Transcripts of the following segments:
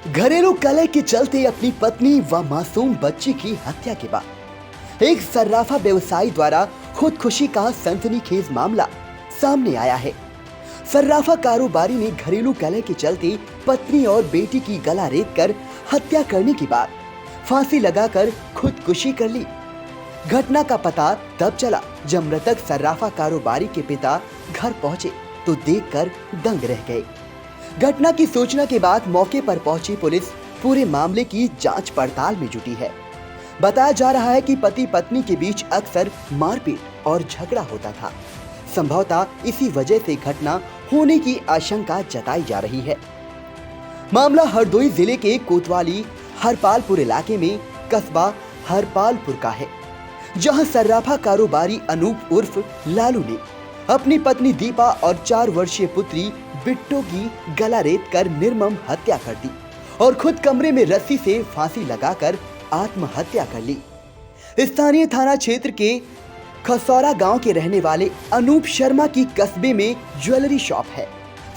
घरेलू कलह के चलते अपनी पत्नी व मासूम बच्ची की हत्या के बाद एक सर्राफा व्यवसायी द्वारा खुदकुशी का सनसनीखेज मामला सामने आया है। सर्राफा कारोबारी ने घरेलू कलह के चलते पत्नी और बेटी की गला रेत कर हत्या करने के बाद फांसी लगाकर खुदकुशी कर ली। घटना का पता तब चला जब मृतक सर्राफा कारोबारी के पिता घर पहुंचे तो देखकर दंग रह गए। घटना की सूचना के बाद मौके पर पहुंची पुलिस पूरे मामले की जांच पड़ताल में जुटी है। बताया जा रहा है कि पति पत्नी के बीच अक्सर मारपीट और झगड़ा होता था। संभवतः इसी वजह से घटना होने की आशंका जताई जा रही है। मामला हरदोई जिले के कोतवाली हरपालपुर इलाके में कस्बा हरपालपुर का है, जहां सर्राफा कारोबारी अनूप उर्फ लालू ने अपनी पत्नी दीपा और 4 वर्षीय पुत्री बिट्टो की गला रेत कर निर्मम हत्या कर दी और खुद कमरे में रस्सी से फांसी लगाकर आत्महत्या कर ली। स्थानीय थाना क्षेत्र के खसौरा गांव के रहने वाले अनूप शर्मा की कस्बे में ज्वेलरी शॉप है।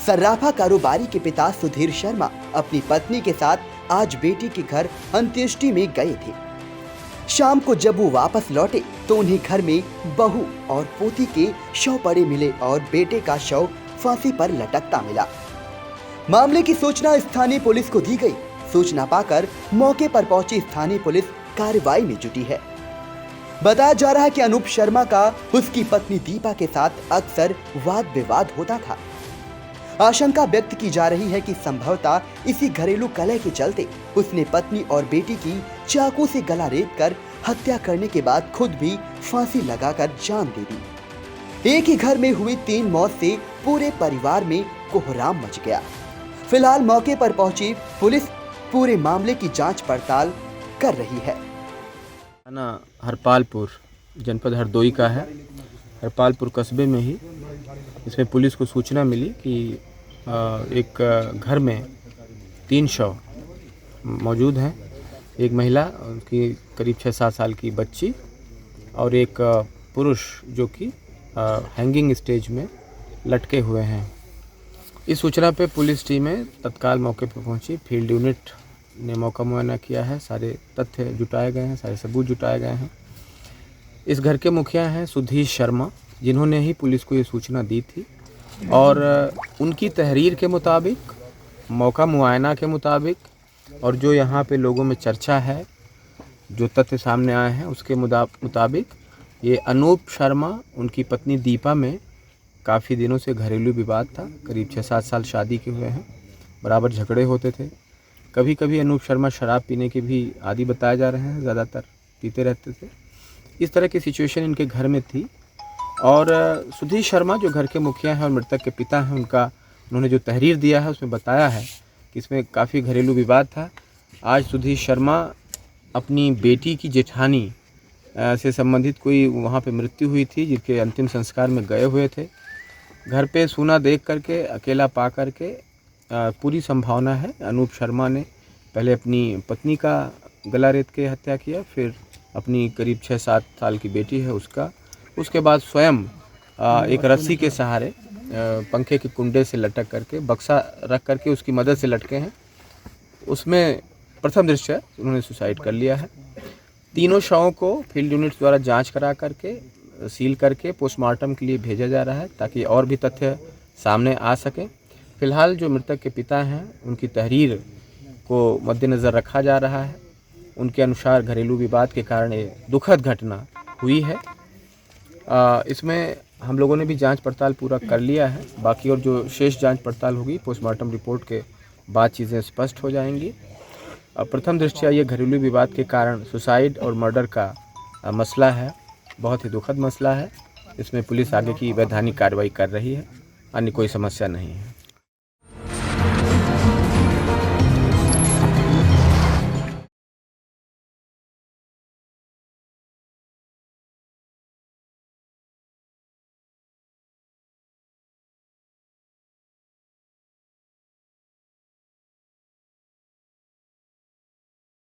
सर्राफा कारोबारी के पिता सुधीर शर्मा अपनी पत्नी के साथ आज बेटी के घर अंत्येष्टि में गए थे। शाम को जब वो वापस लौटे तो उन्हें घर में बहू और पोती के शव पड़े मिले और बेटे का शव फांसी पर लटकता मिला। मामले की सूचना स्थानीय पुलिस को दी गई। सूचना पाकर मौके पर पहुंची स्थानीय पुलिस कार्रवाई में जुटी है। बताया जा रहा है कि अनूप शर्मा का उसकी पत्नी दीपा के साथ अक्सर वाद विवाद होता था। आशंका व्यक्त की जा रही है कि संभवतः इसी घरेलू कलह के चलते उसने पत्नी और बेटी की चाकू से गला रेत कर हत्या करने के बाद खुद भी फांसी लगाकर जान दे दी। एक ही घर में हुई 3 मौत से पूरे परिवार में कोहराम मच गया। फिलहाल मौके पर पहुंची पुलिस पूरे मामले की जांच पड़ताल कर रही है। थाना हरपालपुर जनपद हरदोई का है। हरपालपुर कस्बे में ही इसमें पुलिस को सूचना मिली कि एक घर में 3 शव मौजूद हैं। एक महिला, उनकी करीब 6-7 साल की बच्ची और एक पुरुष जो कि हैंगिंग स्टेज में लटके हुए हैं। इस सूचना पे पुलिस टीमें तत्काल मौके पर पहुंची। फील्ड यूनिट ने मौका मुआयना किया है। सारे तथ्य जुटाए गए हैं, सारे सबूत जुटाए गए हैं। इस घर के मुखिया हैं सुधीर शर्मा, जिन्होंने ही पुलिस को ये सूचना दी थी और उनकी तहरीर के मुताबिक, मौका मुआयना के मुताबिक और जो यहाँ पे लोगों में चर्चा है, जो तथ्य सामने आए हैं उसके मुताबिक ये अनूप शर्मा, उनकी पत्नी दीपा में काफ़ी दिनों से घरेलू विवाद था। करीब 6-7 साल शादी के हुए हैं, बराबर झगड़े होते थे। कभी कभी अनूप शर्मा शराब पीने के भी आदी बताए जा रहे हैं, ज़्यादातर पीते रहते थे। इस तरह की सिचुएशन इनके घर में थी और सुधीर शर्मा जो घर के मुखिया हैं और मृतक के पिता हैं, उन्होंने जो तहरीर दिया है उसमें बताया है कि इसमें काफ़ी घरेलू विवाद था। आज सुधीर शर्मा अपनी बेटी की जेठानी से संबंधित कोई वहाँ पे मृत्यु हुई थी, जिनके अंतिम संस्कार में गए हुए थे। घर पे सूना देख करके, अकेला पा करके पूरी संभावना है अनूप शर्मा ने पहले अपनी पत्नी का गला रेत के हत्या किया, फिर अपनी करीब 6-7 साल की बेटी है उसका, उसके बाद स्वयं एक रस्सी के सहारे पंखे के कुंडे से लटक करके, बक्सा रख करके उसकी मदद से लटके हैं। उसमें प्रथम दृष्टया उन्होंने सुसाइड कर लिया है। तीनों शवों को फील्ड यूनिट द्वारा जांच करा करके, सील करके पोस्टमार्टम के लिए भेजा जा रहा है ताकि और भी तथ्य सामने आ सकें। फिलहाल जो मृतक के पिता हैं उनकी तहरीर को मद्देनज़र रखा जा रहा है। उनके अनुसार घरेलू विवाद के कारण ये दुखद घटना हुई है। इसमें हम लोगों ने भी जांच पड़ताल पूरा कर लिया है। बाकी और जो शेष जांच पड़ताल होगी पोस्टमार्टम रिपोर्ट के बाद चीज़ें स्पष्ट हो जाएंगी। प्रथम दृष्टया ये घरेलू विवाद के कारण सुसाइड और मर्डर का मसला है, बहुत ही दुखद मसला है। इसमें पुलिस आगे की वैधानिक कार्रवाई कर रही है, अन्य कोई समस्या नहीं है।